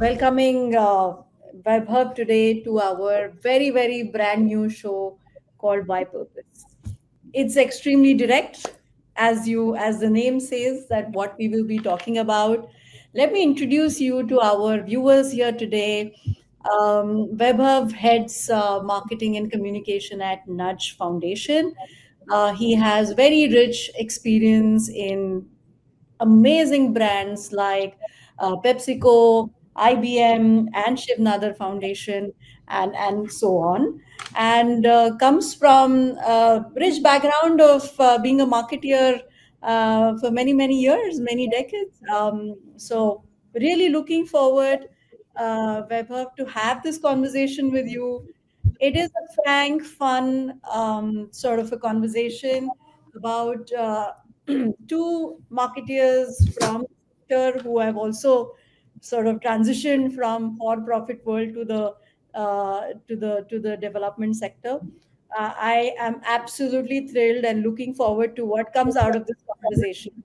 welcoming Vaibhav today to our very, very brand new show called By Purpose. It's extremely direct, as the name says, that what we will be talking about. Let me introduce you to our viewers here today. Vaibhav heads marketing and communication at Nudge Foundation. He has very rich experience in amazing brands like PepsiCo, IBM, and Shiv Nadar Foundation, and so on. And comes from a rich background of being a marketeer for many, many years, many decades. So, really looking forward, Vaibhav, to have this conversation with you. It is a frank, fun sort of a conversation about two marketeers from sector who have also sort of transitioned from for-profit world to the development sector. I am absolutely thrilled and looking forward to what comes out of this conversation.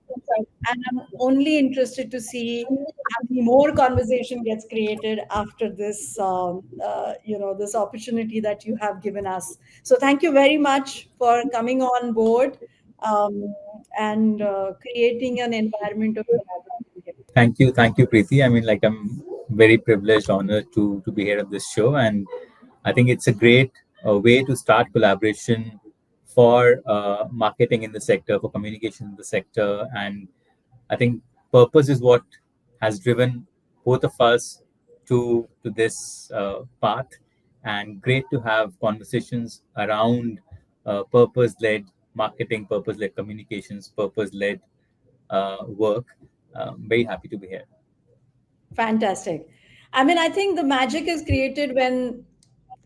And I'm only interested to see how many more conversation gets created after this, this opportunity that you have given us. So thank you very much for coming on board um, and creating an environment of collaboration. Thank you, Preeti. I mean, like I'm very privileged, honored to be here on this show, and I think it's a great way to start collaboration for marketing in the sector, for communication in the sector, and I think purpose is what has driven both of us to this path, and great to have conversations around purpose-led marketing, purpose-led communications, purpose-led work. Very happy to be here. Fantastic. I mean, I think the magic is created when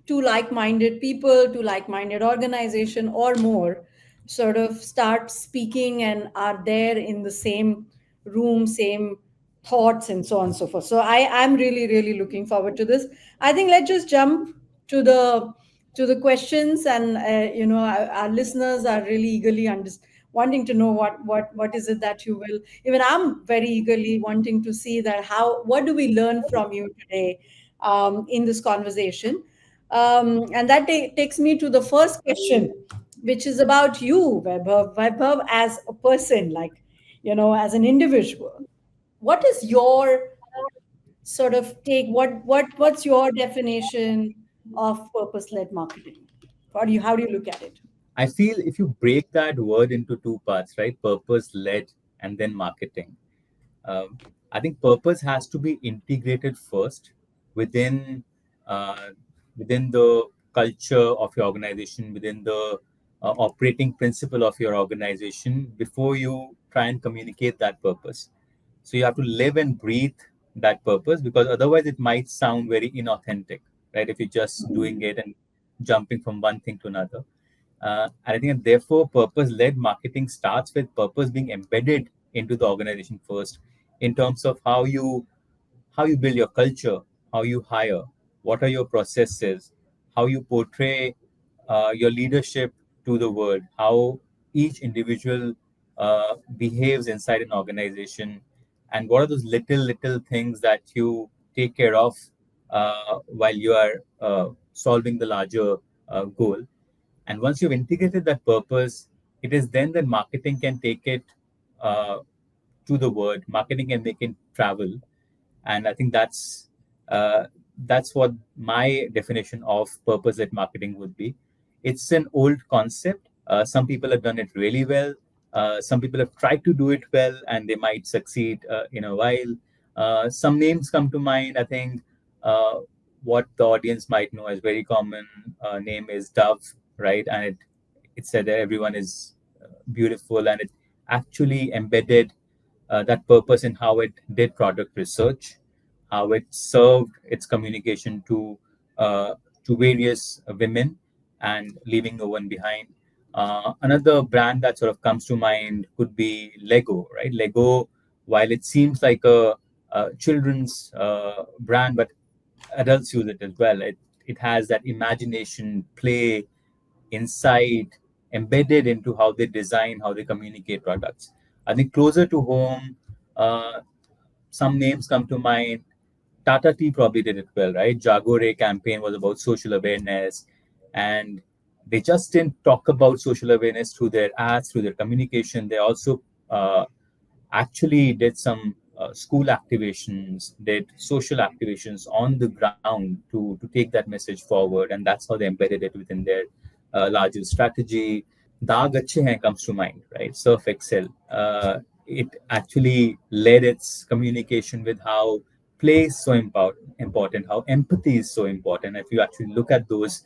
two like-minded people, two like-minded organization or more sort of start speaking and are there in the same room, same thoughts and so on and so forth. So I'm really, really looking forward to this. I think let's just jump to the questions, and our listeners are really eagerly wanting to know what is it that you will, even I'm very eagerly wanting to see that how what do we learn from you today in this conversation. And that takes me to the first question, which is about you, Vaibhav, as a person, like, as an individual. What is your sort of take? What's your definition of purpose-led marketing? How do you look at it? I feel if you break that word into two parts, right, purpose led and then marketing, um, I think purpose has to be integrated first within uh, within the culture of your organization, within the operating principle of your organization before you try and communicate that purpose. So you have to live and breathe that purpose, because otherwise it might sound very inauthentic, right? If you're just doing it and jumping from one thing to another. And I think, therefore, purpose-led marketing starts with purpose being embedded into the organization first, in terms of how you build your culture, how you hire, what are your processes, how you portray your leadership to the world, how each individual behaves inside an organization, and what are those little things that you take care of while you are solving the larger goal. And once you've integrated that purpose, it is then that marketing can take it uh, to the world. Marketing can make it travel, and I think that's what my definition of purpose-led marketing would be. It's an old concept. Some people have done it really well. Some people have tried to do it well, and they might succeed in a while. Some names come to mind. I think uh, what the audience might know as very common name is Dove, right? And it said that everyone is beautiful, and it actually embedded that purpose in how it did product research, how it served its communication uh, to various women, and leaving no one behind. Another brand that sort of comes to mind could be Lego, right? Lego, while it seems like a children's brand, but adults use it as well. It has that imagination, play, insight embedded into how they design, how they communicate products. I think closer to home, uh, some names come to mind. Tata Tea probably did it well, right? Jagore campaign was about social awareness, and they just didn't talk about social awareness through their ads, through their communication. They also actually did some school activations, did social activations on the ground to take that message forward, and that's how they embedded it within their larger strategy. Daag Achhe Hain comes to mind, right? Surf Excel. It actually led its communication with how play is so important, how empathy is so important. If you actually look at those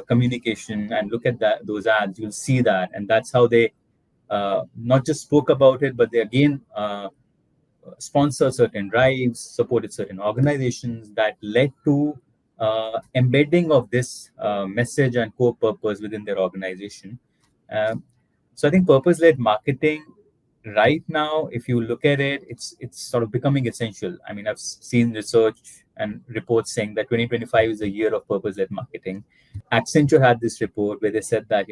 communication and look at those ads, you'll see that, and that's how they not just spoke about it, but they again sponsored certain drives, supported certain organizations that led to embedding of this message and core purpose within their organization. Um, so I think purpose-led marketing right now, if you look at it, it's sort of becoming essential. I mean, I've seen research and reports saying that 2025 is a year of purpose-led marketing. Accenture had this report where they said that,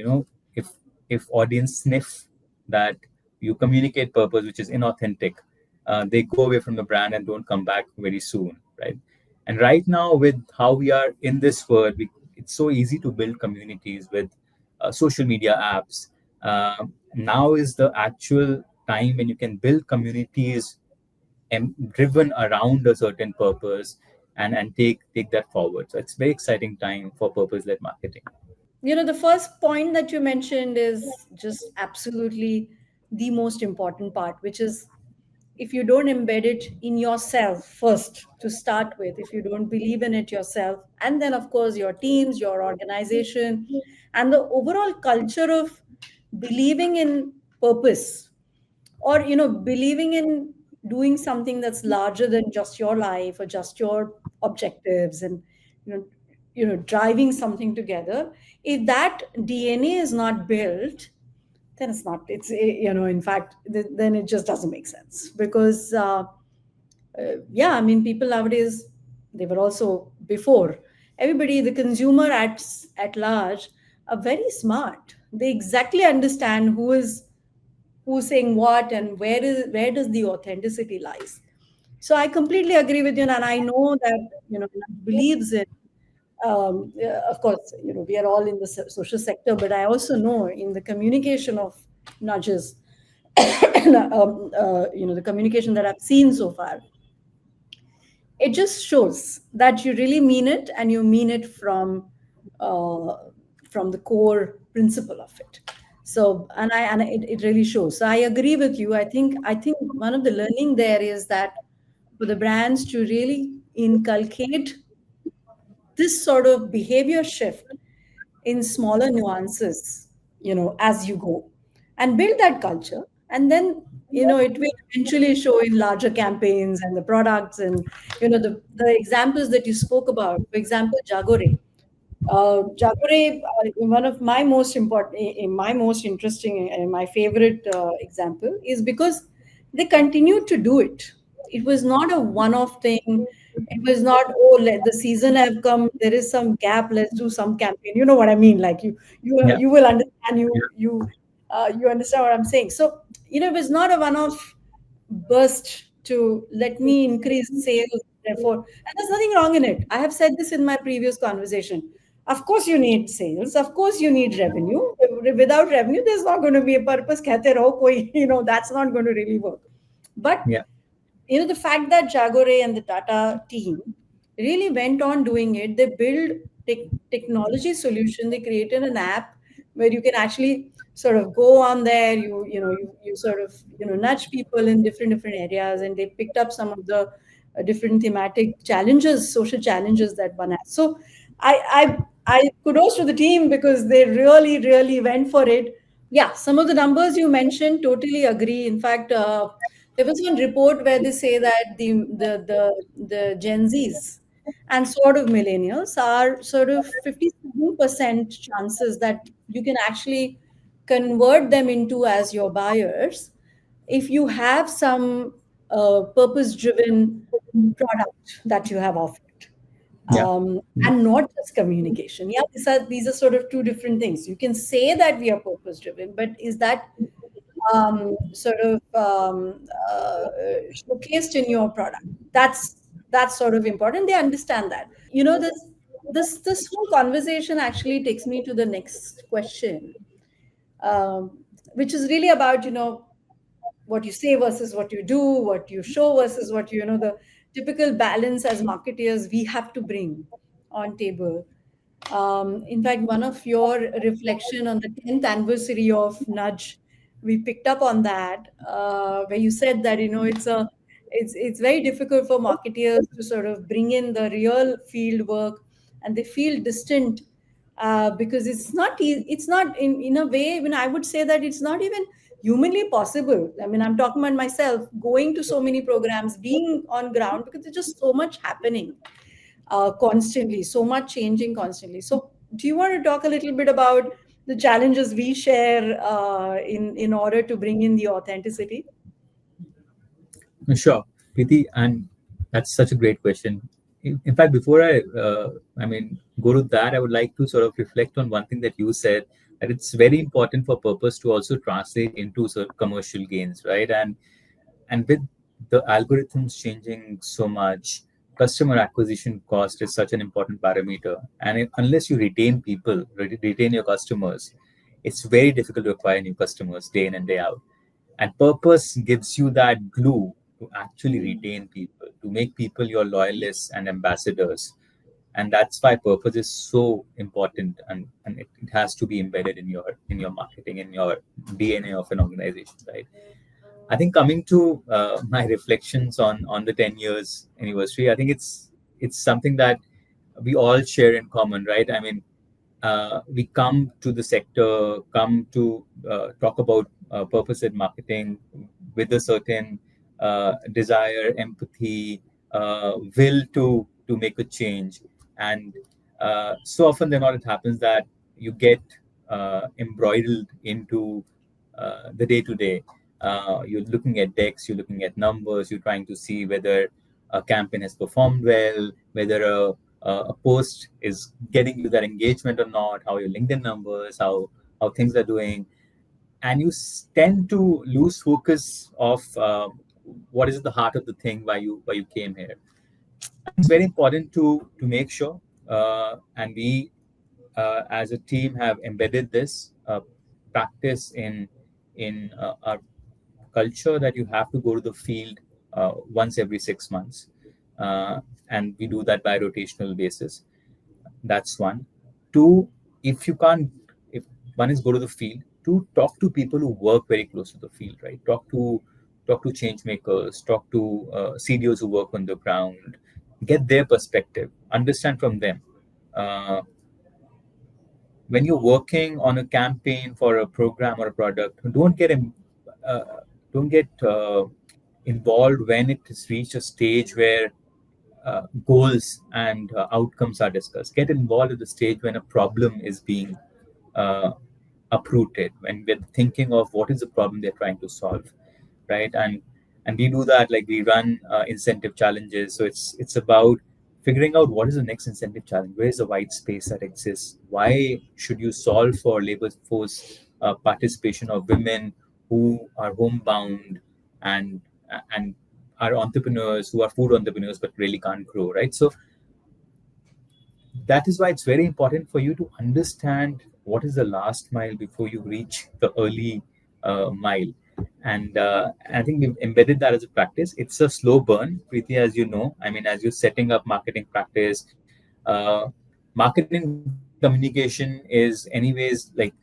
if audience sniff that you communicate purpose which is inauthentic, they go away from the brand and don't come back very soon, right? And right now, with how we are in this world, it's so easy to build communities with social media apps. Now is the actual time when you can build communities driven around a certain purpose, and take that forward. So it's very exciting time for purpose-led marketing. The first point that you mentioned is just absolutely the most important part, which is if you don't embed it in yourself first to start with, if you don't believe in it yourself, and then, of course, your teams, your organization, and the overall culture of believing in purpose, or believing in doing something that's larger than just your life or just your objectives, and you know driving something together. If that DNA is not built, then it's not, in fact, then it just doesn't make sense, because yeah, I mean, people nowadays, they were also before, everybody, the consumer at large, are very smart. They exactly understand who's saying what, and where does the authenticity lies. So I completely agree with you, and I know that believes in, yeah, of course, we are all in the social sector, but I also know in the communication of nudges, the communication that I've seen so far, it just shows that you really mean it, and you mean it uh, from the core principle of it. So, and it really shows. So I agree with you. I think one of the learning there is that for the brands to really inculcate this sort of behavior shift in smaller nuances, as you go, and build that culture, and then it will eventually show in larger campaigns and the products, and the examples that you spoke about, for example, Jagore. Jagore, one of my most important, my most interesting, and my favorite example is because they continued to do it. It was not a one-off thing. It was not, oh, let the season have come. There is some gap. Let's do some campaign. You know what I mean? Like Yeah, you will understand. You understand what I'm saying. So it was not a one-off burst to let me increase sales. Therefore, and there's nothing wrong in it. I have said this in my previous conversation. Of course, you need sales. Of course, you need revenue. Without revenue, there's not going to be a purpose. Kehte raho koi, that's not going to really work. But yeah, the fact that Jagore and the Tata team really went on doing it, they built technology solution. They created an app where you can actually sort of go on there. You sort of nudge people in different areas, and they picked up some of the different thematic challenges, social challenges that one has. So I kudos to the team, because they really went for it. Yeah, some of the numbers you mentioned, totally agree. In fact, there was one report where they say that the Gen Zs and sort of millennials are sort of 57% chances that you can actually convert them into as your buyers if you have some purpose driven product that you have offered, yeah, and not just communication. Yeah, these are sort of two different things. You can say that we are purpose driven, but is that sort of showcased in your product? That's sort of important. They understand that. This whole conversation actually takes me to the next question, um, which is really about what you say versus what you do, what you show versus what the typical balance as marketeers we have to bring on table. In fact, one of your reflection on the 10th anniversary of Nudge, we picked up on that, where you said that it's very difficult for marketeers to sort of bring in the real field work, and they feel distant because it's not in a way. I would say that it's not even humanly possible. I'm talking about myself, going to so many programs, being on ground, because there's just so much happening constantly, so much changing constantly. So, do you want to talk a little bit about the challenges we share in order to bring in the authenticity? Sure, Preeti, and that's such a great question. In fact, before go to that, I would like to sort of reflect on one thing that you said, that it's very important for purpose to also translate into sort of commercial gains, right? And with the algorithms changing so much, customer acquisition cost is such an important parameter. And unless you retain people, retain your customers, it's very difficult to acquire new customers day in and day out. And purpose gives you that glue to actually retain people, to make people your loyalists and ambassadors. And that's why purpose is so important, and it has to be embedded in your marketing, in your DNA of an organization, right? I think coming to my reflections on the 10 years anniversary, I think it's something that we all share in common, right? We come to the sector, come to talk about purpose in marketing with a certain desire, empathy, will to make a change, and so often than not, it happens that you get embroiled into the day to day. You're looking at decks, you're looking at numbers, you're trying to see whether a campaign has performed well, whether a post is getting you that engagement or not, how your LinkedIn numbers, how things are doing, and you tend to lose focus of what is at the heart of the thing, why you came here. I think it's very important to make sure, and we as a team have embedded this practice in our culture, that you have to go to the field once every 6 months, uh, and we do that by rotational basis. That's one. Two, if you can't, if one is go to the field, to talk to people who work very close to the field, right? Talk to change makers, talk to CDOs who work on the ground, get their perspective, understand from them. Uh, when you're working on a campaign for a program or a product, uh, don't get involved when it has reached a stage where goals and outcomes are discussed. Get involved at the stage when a problem is being uh, uprooted, when we're thinking of what is the problem they're trying to solve, right? And we do that, like we run incentive challenges. So it's about figuring out what is the next incentive challenge, where is the white space that exists, why should you solve for labor force participation of women who are homebound and and are entrepreneurs, who are food entrepreneurs but really can't grow, right? So that is why it's very important for you to understand what is the last mile before you reach the early mile. And I think we've embedded that as a practice. It's a slow burn, Preeti, as you know. As you're setting up marketing practice, marketing communication is anyways like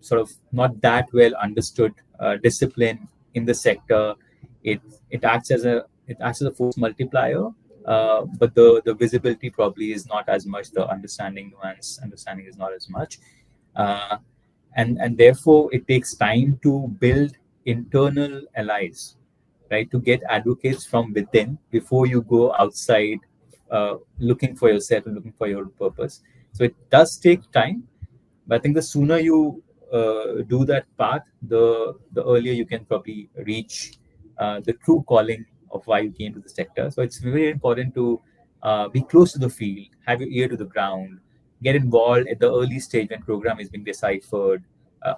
sort of not that well understood discipline in the sector. It it acts as a it acts as a force multiplier, but the visibility probably is not as much. The understanding is not as much, uh, and therefore it takes time to build internal allies, right? To get advocates from within before you go outside, looking for yourself and looking for your purpose. So it does take time, but I think the sooner you do that path, the earlier you can probably reach the true calling of why you came to the sector. So it's very important to be close to the field, have your ear to the ground, get involved at the early stage when program is being deciphered,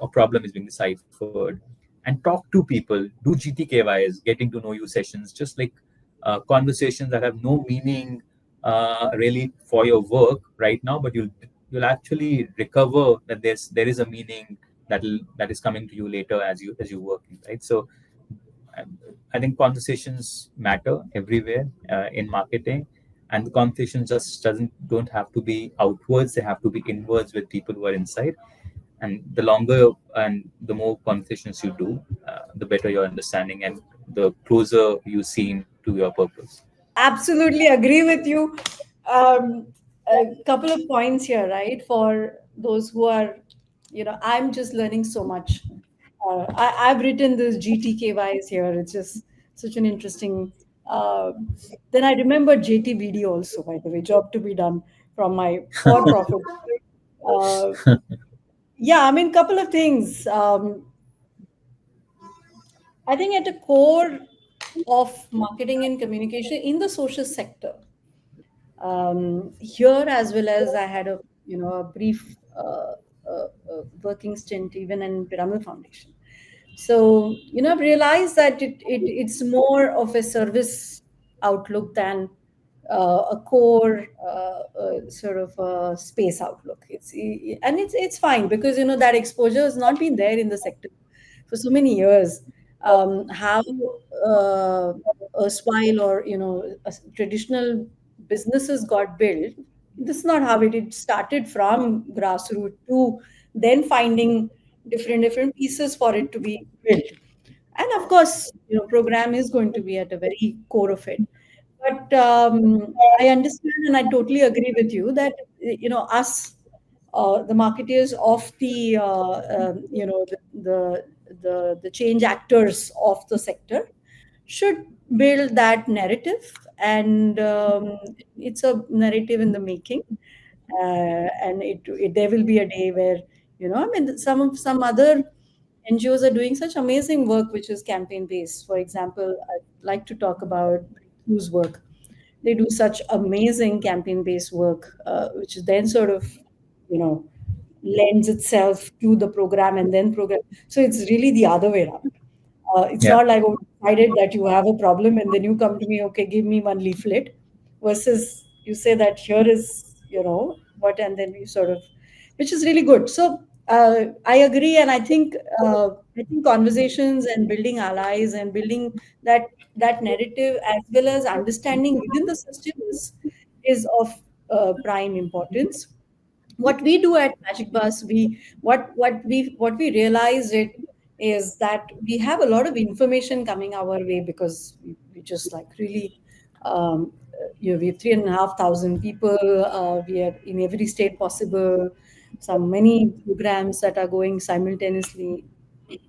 or problem is being deciphered, and talk to people. Do GTKYs, getting to know you sessions, just like conversations that have no meaning really for your work right now, but you'll actually recover that there is a meaning that is coming to you later as you working, right? So um, I think conversations matter everywhere in marketing, and the conversation just doesn't don't have to be outwards; they have to be inwards with people who are inside. And the longer and the more conversations you do, the better your understanding and the closer you seem to your purpose. Absolutely agree with you. A couple of points here, right? For those who are, I'm just learning so much. I've written this GTKYs here. It's just such an interesting. Uh, then I remember JTBD also, by the way, job to be done from my for profit. Uh, yeah, I mean, couple of things. I think at the core of marketing and communication in the social sector, here as well as I had a brief working stint even in Pyramid Foundation. So I've realized that it's more of a service outlook than a core sort of space outlook. It's fine because that exposure has not been there in the sector for so many years. How uh, erstwhile or traditional businesses got built. This is not how it started from grassroots to then finding different pieces for it to be built. And of course, program is going to be at a very core of it. But I understand and I totally agree with you that us, the marketeers of the change actors of the sector should build that narrative, and it's a narrative in the making. And there will be a day where I mean some other NGOs are doing such amazing work which is campaign based. For example, I'd like to talk about whose work. They do such amazing campaign based work, which then sort of you know lends itself to the program and then program. So it's really the other way around. It's Yeah, not like, oh, decided that you have a problem and then you come to me, okay, give me one leaflet, versus you say that here is, what, and then we sort of, which is really good. So I agree, and I think conversations and building allies and building that narrative as well as understanding within the system is of prime importance. What we do at Magic Bus, what we realized it is that we have a lot of information coming our way because we just like really we have 3,500 people. We are in every state possible. Some many programs that are going simultaneously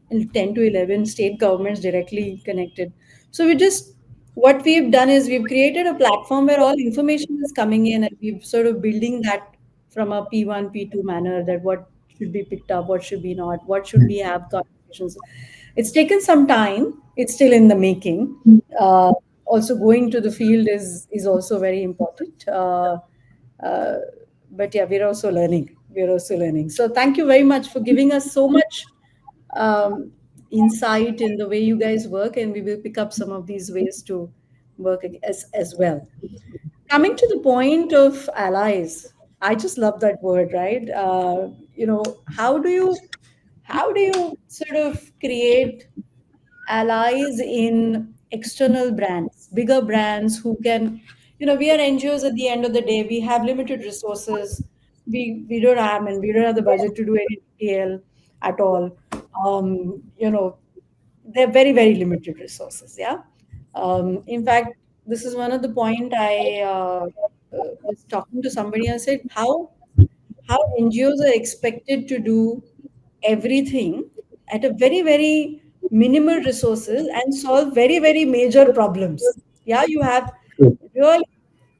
in 10 to 11 state governments directly connected. So what we've done is we've created a platform where all information is coming in and we've sort of building that from a P1, P2 manner, that what should be picked up, what should be not, what should we have conversations. It's taken some time. It's still in the making. Also going to the field is also very important. Uh, but yeah, we're also learning. We're also learning. So thank you very much for giving us so much um, insight in the way you guys work, and we will pick up some of these ways to work as well. Coming to the point of allies, I just love that word, right? How do you sort of create allies in external brands, bigger brands who can, we are NGOs at the end of the day. We have limited resources. We don't have, and we don't have the budget to do any TL at all. They're very, very limited resources. Yeah. In fact, this is one of the point I was talking to somebody and said how NGOs are expected to do everything at a very, very minimal resources and solve very, very major problems. Yeah, you have true. really,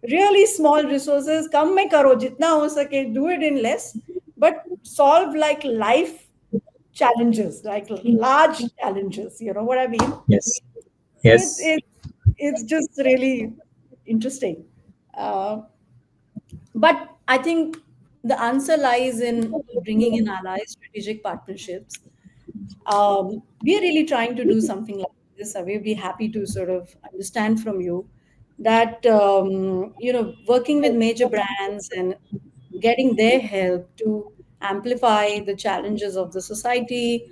really small resources. Kam mein karo, jitna ho sake, do it in less, but solve like life challenges, like large challenges. You know what I mean? Yes, So yes, it's just really interesting. Uh, but I think the answer lies in bringing in allies, strategic partnerships. We are really trying to do something like this. I will be happy to sort of understand from you. that working with major brands and getting their help to amplify the challenges of the society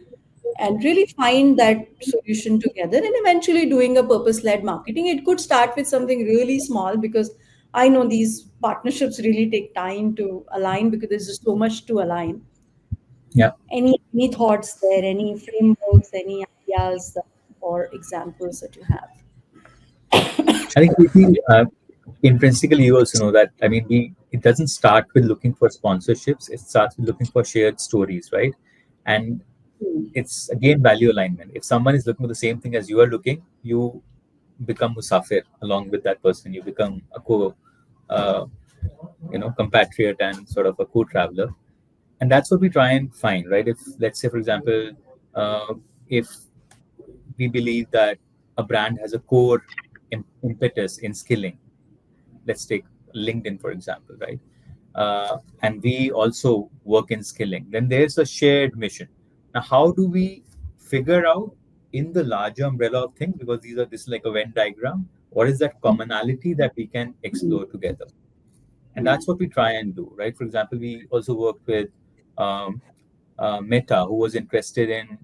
and really find that solution together, and eventually doing a purpose-led marketing. It could start with something really small, because I know these partnerships really take time to align, because there's just so much to align. Yeah. Any thoughts there, any frameworks, any ideas or examples that you have? I think Preeti, intrinsically you also know that, I mean, we it doesn't start with looking for sponsorships. It starts with looking for shared stories, right? And Hmm. it's again value alignment. If someone is looking for the same thing as you are looking, you become musafir along with that person. You become a uh, compatriot and sort of a co-traveler, and that's what we try and find, right? If, let's say, for example, if we believe that a brand has a core impetus in skilling, let's take LinkedIn for example, right? And we also work in skilling, then there's a shared mission. Now how do we figure out in the larger umbrella of things, because this is like a Venn diagram, what is that commonality that we can explore together? And that's what we try and do, right? For example, we also worked with um, Meta, who was interested in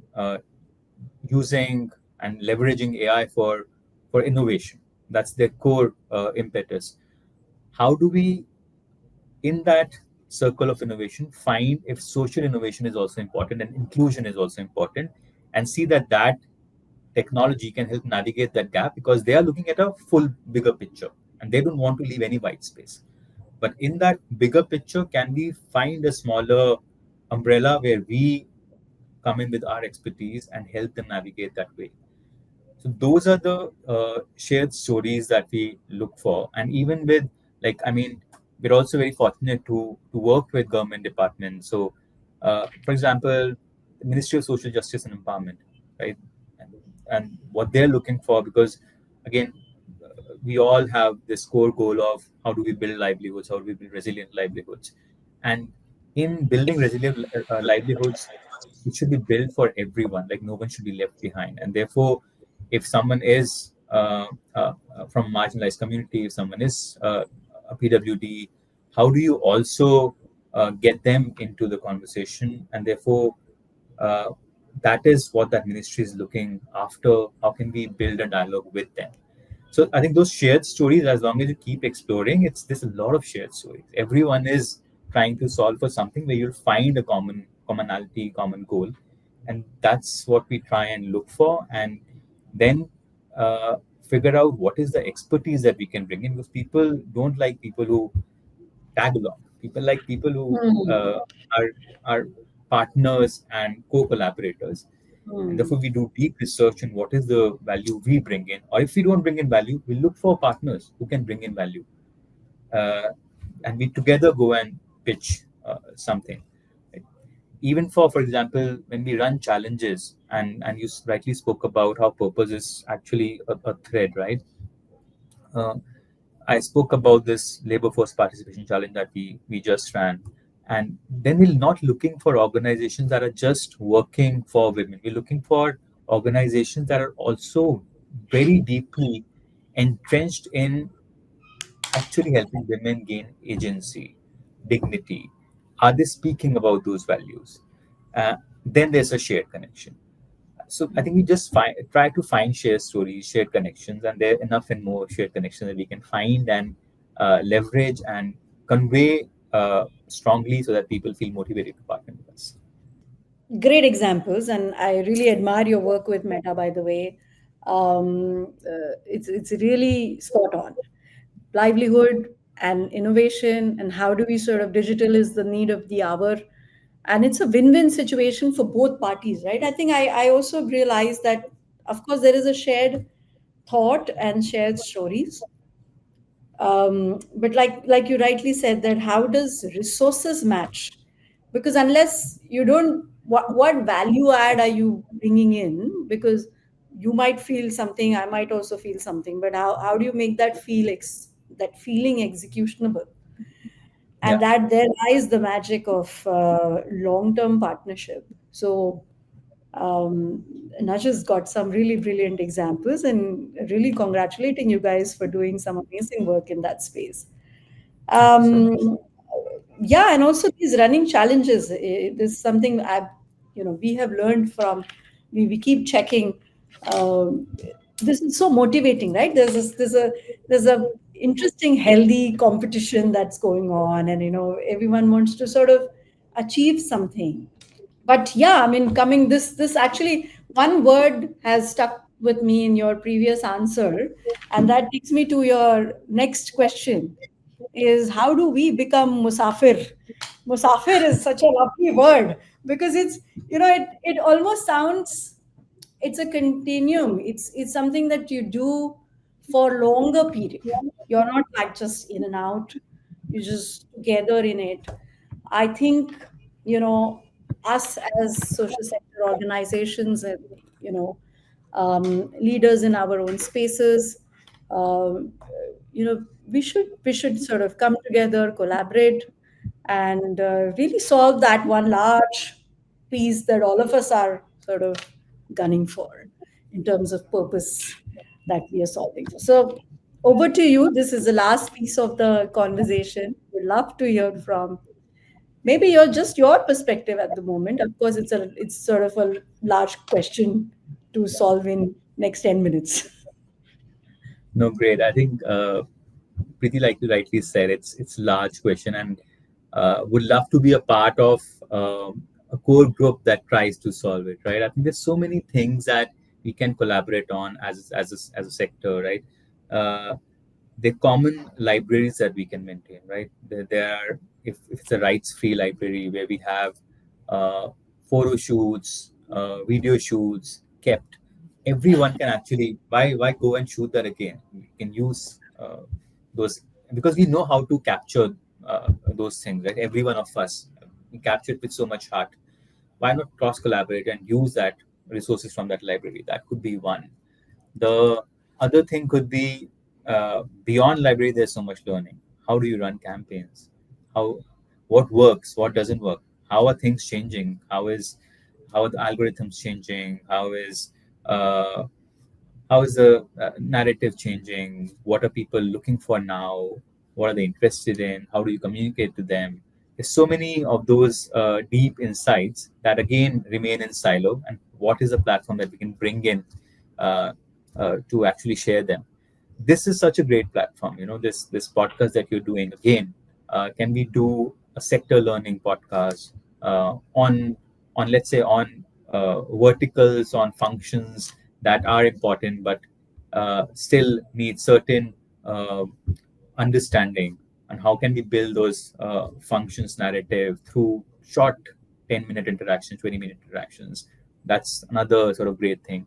using and leveraging AI for innovation. That's their core impetus. How do we, in that circle of innovation, find if social innovation is also important and inclusion is also important, and see that technology can help navigate that gap, because they are looking at a full bigger picture and they don't want to leave any white space. But in that bigger picture, can we find a smaller umbrella where we come in with our expertise and help them navigate that way? So those are the shared stories that we look for. And even with, like, I mean, we're also very fortunate to work with government departments. So, for example, the Ministry of Social Justice and Empowerment, right? And what they're looking for, because again, we all have this core goal of how do we build livelihoods, how do we build resilient livelihoods. And in building resilient livelihoods, it should be built for everyone, like no one should be left behind. And therefore, if someone is from a marginalized community, if someone is a PWD, how do you also get them into the conversation? And therefore, uh, that is what that ministry is looking after. How can we build a dialogue with them? So I think those shared stories, as long as you keep exploring, there's a lot of shared stories. Everyone is trying to solve for something where you'll find a commonality, common goal, and that's what we try and look for, and then uh, figure out what is the expertise that we can bring in. Because people don't like people who tag along. People like people who Hmm. are are partners and co-collaborators, and Hmm. therefore we do deep research in what is the value we bring in. Or if we don't bring in value, we look for partners who can bring in value, uh, and we together go and pitch something. Right? Even for example, when we run challenges, and you rightly spoke about how purpose is actually a thread, right? Uh, I spoke about this labor force participation challenge that we just ran, and then we're not looking for organizations that are just working for women. We're looking for organizations that are also very deeply entrenched in actually helping women gain agency, dignity. Are they speaking about those values? Uh, then there's a shared connection. So I think we just try to find shared stories, shared connections, and there are enough and more shared connections that we can find and leverage and convey strongly, so that people feel motivated to partner with us. Great examples, and I really admire your work with Meta, by the way. It's really spot on. Livelihood and innovation, and how do we sort of, digital is the need of the hour, and it's a win-win situation for both parties, right? I think I also realized that, of course, there is a shared thought and shared stories, but like you rightly said, that how does resources match? Because unless you don't, what value add are you bringing in? Because you might feel something, I might also feel something, but how do you make that that feeling executionable? Yeah, And that there lies the magic of long-term partnership. So Um, Nash has got some really brilliant examples, and really congratulating you guys for doing some amazing work in that space. Thank you so much. Um, yeah, and also these running challenges. This is something we have learned from. We keep checking. Um, this is so motivating, right? There's a interesting, healthy competition that's going on, and everyone wants to sort of achieve something. But yeah, I mean, coming this actually, one word has stuck with me in your previous answer, and that takes me to your next question: is how do we become musafir? Musafir is such a lovely word, because it almost sounds, it's a continuum. It's something that you do for longer period. You're not like just in and out. You're just together in it. I think, you know, us as social sector organizations and, leaders in our own spaces, um, we should sort of come together, collaborate, and really solve that one large piece that all of us are sort of gunning for in terms of purpose that we are solving for. So over to you. This is the last piece of the conversation. We'd love to hear from maybe your perspective at the moment. Of course, it's sort of a large question to solve in next 10 minutes. No, great. I think pretty like you rightly said, it's large question, and would love to be a part of a core group that tries to solve it. Right. I think there's so many things that we can collaborate on as a sector. Right. Uh, the common libraries that we can maintain, right? There are, if it's a rights-free library where we have uh, photo shoots, video shoots kept, everyone can actually, why go and shoot that again? We can use those, because we know how to capture those things, right? Every one of us, we capture it with so much heart. Why not cross collaborate and use that resources from that library? That could be one. The other thing could be, beyond library, there's so much learning. How do you run campaigns? How, what works? What doesn't work? How are things changing? How are the algorithms changing? How is the narrative changing? What are people looking for now? What are they interested in? How do you communicate to them? There's so many of those deep insights that again remain in silo. And what is a platform that we can bring in uh, to actually share them? This is such a great platform. This podcast that you're doing again. Can we do a sector learning podcast on let's say on verticals, on functions that are important but still need certain uh, understanding, and how can we build those functions narrative through short 10-minute interactions, 20-minute interactions? That's another sort of great thing.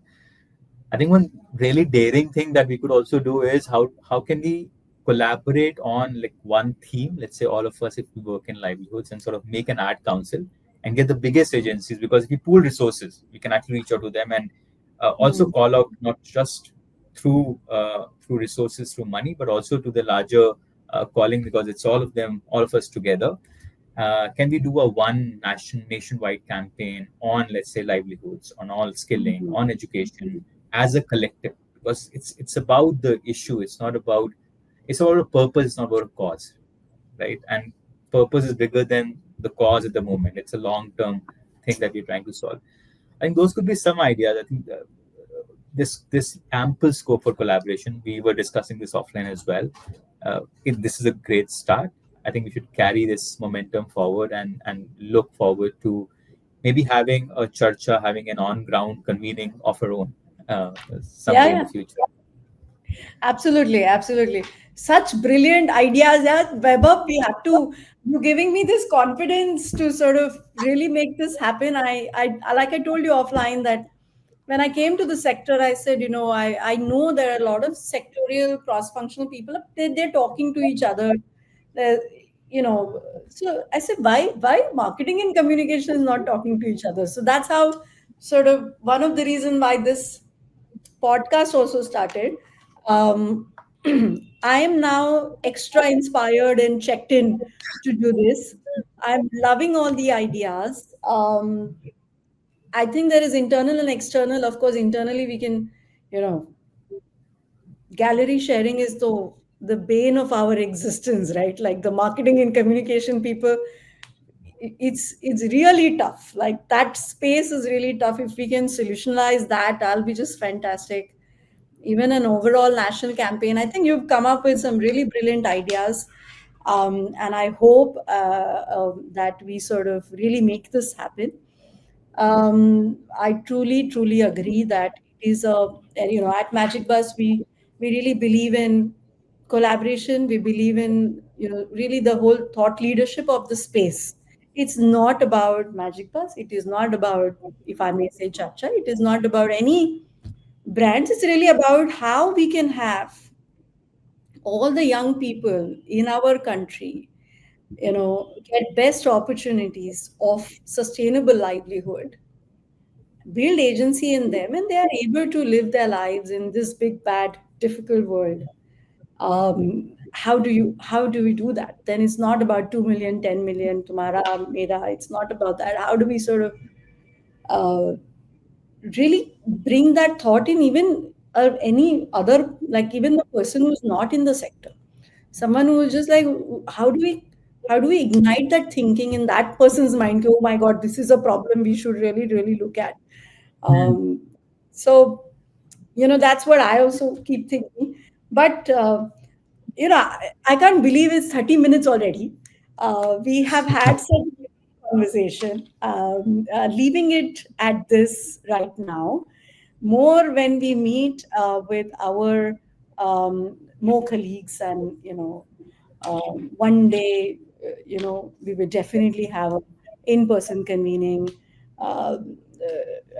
I think one really daring thing that we could also do is how can we collaborate on like one theme? Let's say all of us, if we work in livelihoods, and sort of make an ad council and get the biggest agencies, because if we pool resources, we can actually reach out to them and also Hmm. call out not just through resources, through money, but also to the larger calling, because it's all of them, all of us together. Can we do a nationwide campaign on, let's say, livelihoods, on all skilling, Hmm. on education, as a collective? Because it's about the issue. It's about a purpose. It's not about a cause, right? And purpose is bigger than the cause at the moment. It's a long term thing that we're trying to solve. I think those could be some ideas. I think this ample scope for collaboration. We were discussing this offline as well. This is a great start. I think we should carry this momentum forward and look forward to maybe having a charcha, having an on ground convening of our own Yeah, someday in yeah. the future. Absolutely, absolutely. Such brilliant ideas. Yeah, Vaibhav, you giving me this confidence to sort of really make this happen. Like I told you offline that when I came to the sector, I said, I know there are a lot of sectorial cross-functional people. They're talking to each other. They're, so I said, why marketing and communication is not talking to each other? So that's how sort of one of the reasons why this podcast also started. Um, I am now extra inspired and checked in to do this. I'm loving all the ideas. I think there is internal and external. Of course, internally we can, you know, gallery sharing is the bane of our existence, right? Like the marketing and communication people, it's really tough. Like that space is really tough. If we can solutionize that, that'll be just fantastic. Even an overall national campaign. I think you've come up with some really brilliant ideas. And I hope that we sort of really make this happen. I truly agree that it is at Magic Bus we really believe in collaboration. We believe in really the whole thought leadership of the space. It's not about Magic Bus. It is not about, if I may say, Chacha. It is not about any brands. It's really about how we can have all the young people in our country get best opportunities of sustainable livelihood, build agency in them, and they are able to live their lives in this big bad difficult world. How do we do that? Then it's not about 2 million, 10 million, tumhara mera. It's not about that. How do we sort of uh, really bring that thought in, even any other, like even the person who's not in the sector, someone who is just like, how do we ignite that thinking in that person's mind? Oh my god, this is a problem we should really look at. Hmm. Um, so that's what I also keep thinking. But I can't believe it's 30 minutes already. We have had such a good conversation. Leaving it at this right now. More when we meet with our more colleagues, and one day, we will definitely have a in-person convening uh,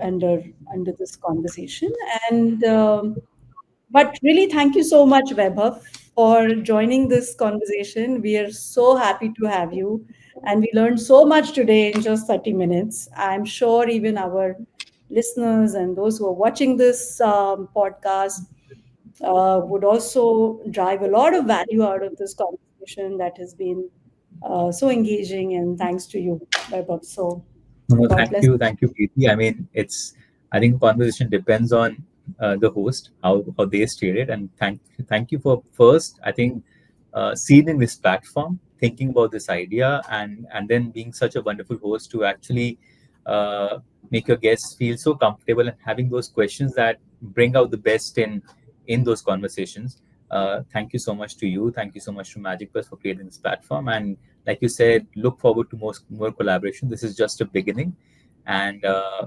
under this conversation. And but really, thank you so much, Vaibhav, for joining this conversation. We are so happy to have you. And we learned so much today in just 30 minutes. I'm sure even our listeners and those who are watching this podcast would also drive a lot of value out of this conversation that has been so engaging. And thanks to you, Vaibhav. So, No, God bless. thank you, Preeti. I mean, I think conversation depends on the host, how they steer it, and thank you for first, I think, seeding this platform, thinking about this idea, and then being such a wonderful host to actually uh, make your guests feel so comfortable and having those questions that bring out the best in those conversations. Thank you so much to you. Thank you so much to Magic Plus for creating this platform. And like you said, look forward to more collaboration. This is just a beginning, and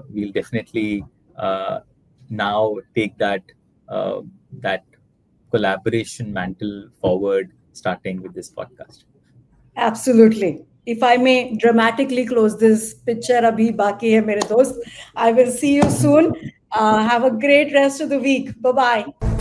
we'll definitely uh, now take uh, that collaboration mantle forward, starting with this podcast. Absolutely. If I may dramatically close this picture, abhi baki hai mere dost. I will see you soon. Have a great rest of the week. Bye bye.